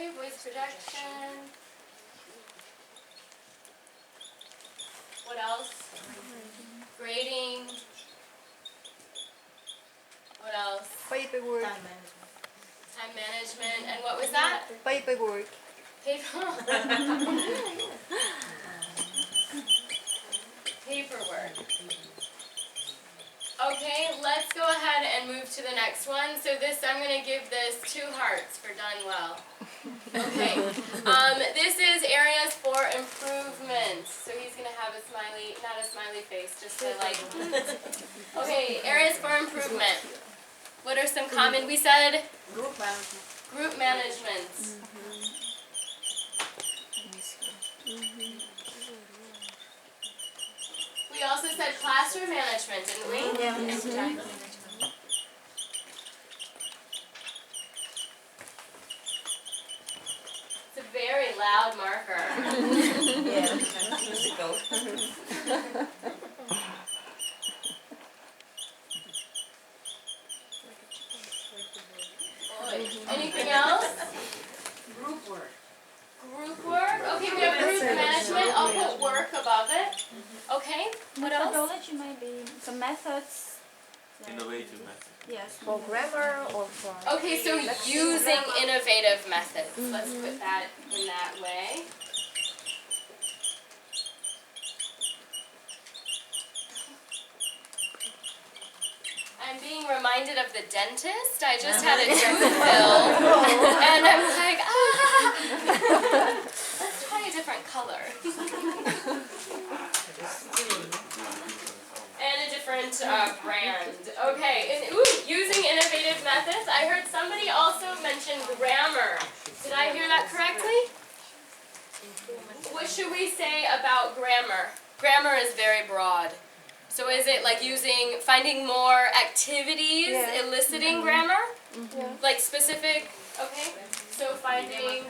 Okay, voice projection. What else? Grading. What else? Paperwork. Time management. And what was that? Paperwork. Paperwork. Okay, let's go ahead and move to the next one. So this, I'm going to give this 2 hearts for done well. Okay, this is areas for improvement. So he's going to have a smiley, not a smiley face, just a like. Okay, areas for improvement. What are some common, we said? Group management. Group management. We also said classroom management, didn't we? Yeah. It's a very loud marker. Yeah, musical. Anything else? Group work. Group work? Okay, we have group management. I'll put work above it. Okay, what else? Methodology might be some methods. Innovative method. Yes. For grammar or for... Okay, so using innovative methods. Let's put that in that way. I'm being reminded of the dentist. I just had a tooth filled, and I'm like, ah! Let's try a different color. And a different brand. Okay, and using innovative methods. I heard somebody also mention grammar. Did I hear that correctly? What should we say about grammar? Grammar is very broad. So is it like finding more activities, eliciting grammar? Like specific, okay? So finding...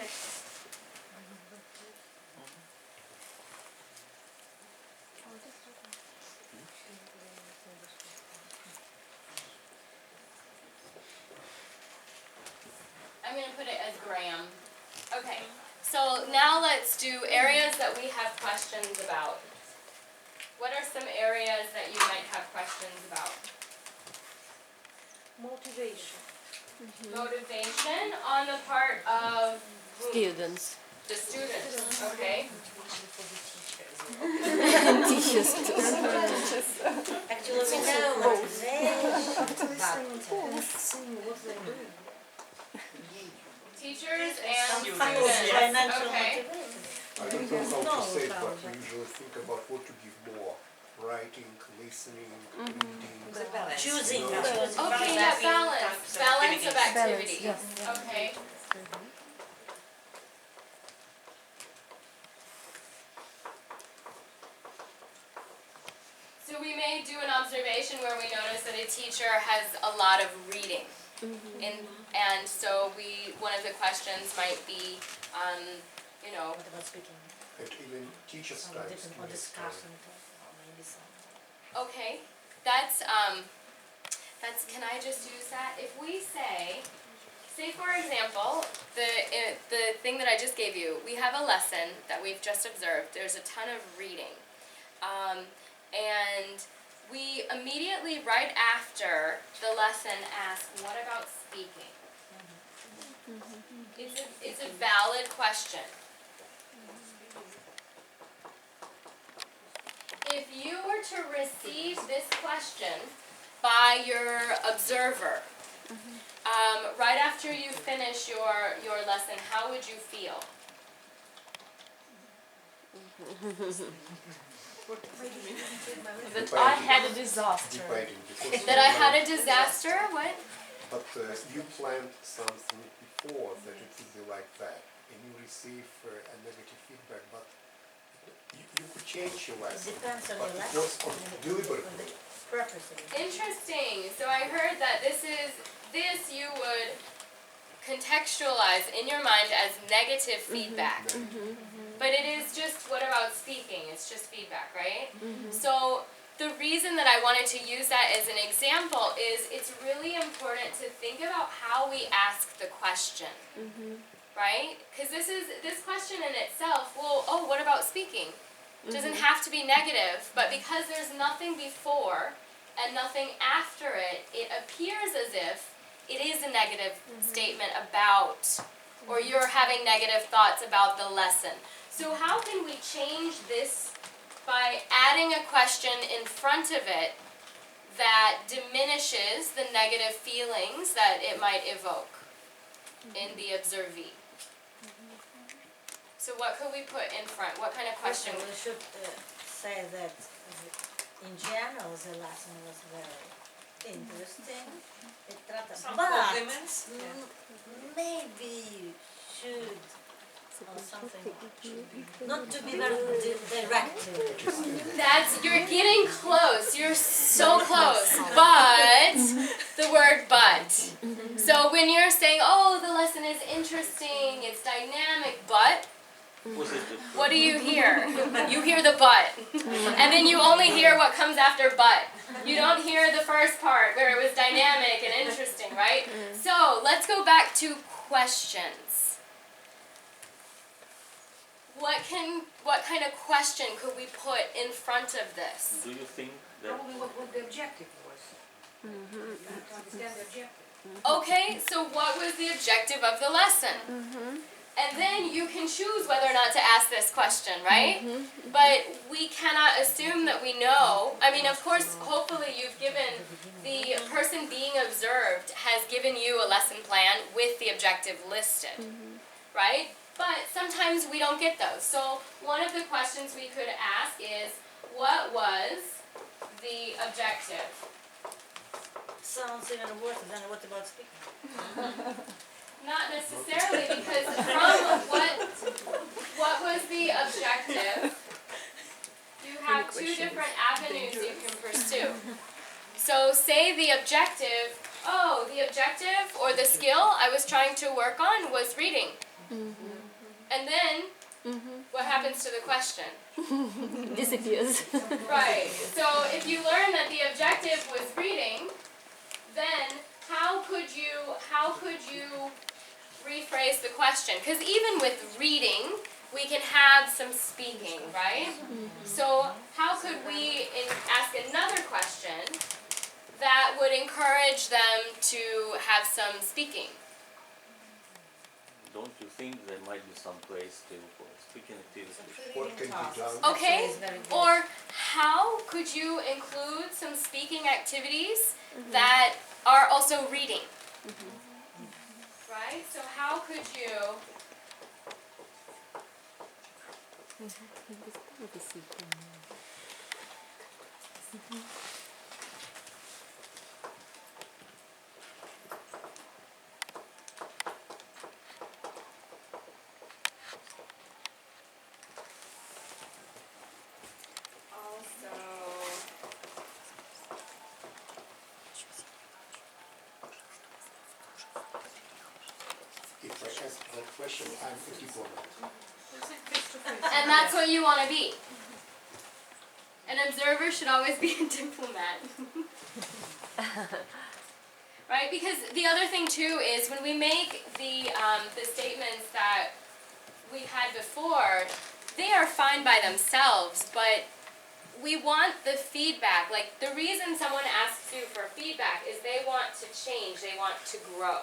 I'm going to put it as gram. Okay, so now let's do areas that we have questions about. What are some areas that you might have questions about? Motivation. Motivation on the part of Students. the students, okay? Actually, we know motivation. Teachers and students, Financial okay? I don't know how to say it, but we usually think about what to give more. Writing, listening, reading. Choosing. Okay, yeah, balance. Balance of activities. Okay. So we may do an observation where we notice that a teacher has a lot of reading. And so one of the questions might be, you know, What about speaking? And even teachers' Or times. discussion, or maybe some. okay, that's, can I just use that? If we say for example, the thing that I just gave you, we have a lesson that we've just observed. There's a ton of reading. And we immediately, right after the lesson, ask, what about speaking? It's a valid question. If you were to receive this question by your observer, right after you finish your lesson, how would you feel? That I had a disaster. Debating, because That I had a disaster? What? But you planned something before that it would be like that, and you receive a negative feedback, but you could change your lesson. It depends on But your it lesson. was deliberate. On the purpose of it. Interesting. So I heard that this you would contextualize in your mind as negative feedback. But it is just, what about speaking? It's just feedback, right? So the reason that I wanted to use that as an example is it's really important to think about how we ask the question. right? Because this question in itself, well, oh, what about speaking? Doesn't have to be negative, but because there's nothing before and nothing after it, it appears as if it is a negative statement about, or you're having negative thoughts about the lesson. So how can we change this by adding a question in front of it that diminishes the negative feelings that it might evoke in the observee? So what could we put in front? What kind of question? We should say that in general the lesson was very interesting. Some But compliments. maybe should or something not to be very direct. You're getting close. You're so close. But the word but. So when you're saying, oh, the lesson is interesting, it's dynamic, but what do you hear? You hear the but. And then you only hear what comes after but. You don't hear the first part where it was dynamic and interesting, right? So let's go back to questions. What kind of question could we put in front of this? Do you think that Probably what the objective was. To understand the objective. Okay, so what was the objective of the lesson? And then you can choose whether or not to ask this question, right? But we cannot assume that we know. I mean, of course, hopefully you've given, the person being observed has given you a lesson plan with the objective listed, right? But sometimes we don't get those. So one of the questions we could ask is, what was the objective? Sounds even worse than what about speaking. Not necessarily, because from what was the objective, you have two different avenues you can pursue. So say the objective, the objective or the skill I was trying to work on was reading. And then, what happens to the question? Disappears. Right. So if you learn that the objective was reading, then how could you rephrase the question? Because even with reading, we can have some speaking, right? So how could we ask another question that would encourage them to have some speaking? don't you think there might be some place for speaking activities? What can be done? Okay, or how could you include some speaking activities that are also reading? Right? So how could you... If I ask that question, I'm a diplomat. And that's what you want to be. An observer should always be a diplomat. Right? Because the other thing too is when we make the statements that we've had before, they are fine by themselves, but we want the feedback. Like the reason someone asks you for feedback is they want to change, they want to grow.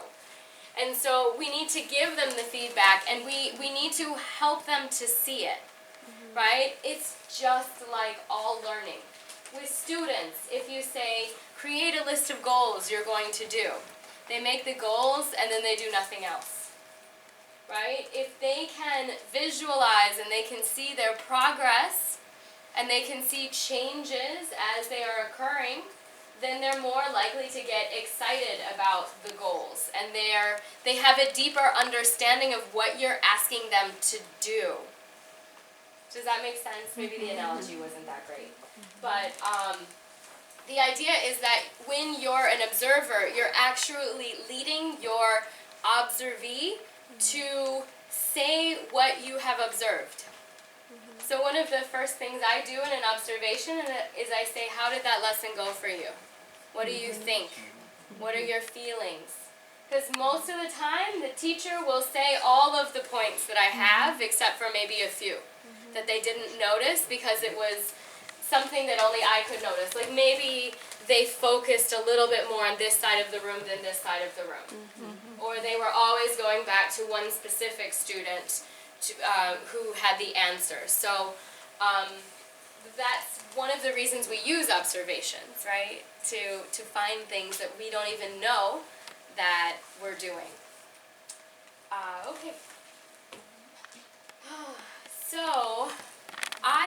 And so we need to give them the feedback and we need to help them to see it, right? It's just like all learning. With students, if you say, create a list of goals you're going to do, they make the goals and then they do nothing else, right? If they can visualize and they can see their progress and they can see changes as they are occurring, then they're more likely to get excited about the goals and they have a deeper understanding of what you're asking them to do. Does that make sense? Maybe the analogy wasn't that great. But the idea is that when you're an observer, you're actually leading your observee to say what you have observed. So one of the first things I do in an observation is I say, how did that lesson go for you? What do you think? What are your feelings? Because most of the time, the teacher will say all of the points that I have, except for maybe a few that they didn't notice because it was something that only I could notice. Like maybe they focused a little bit more on this side of the room than this side of the room. Or they were always going back to one specific student to, who had the answer. So that's one of the reasons we use observations, right? To find things that we don't even know that we're doing. Okay. So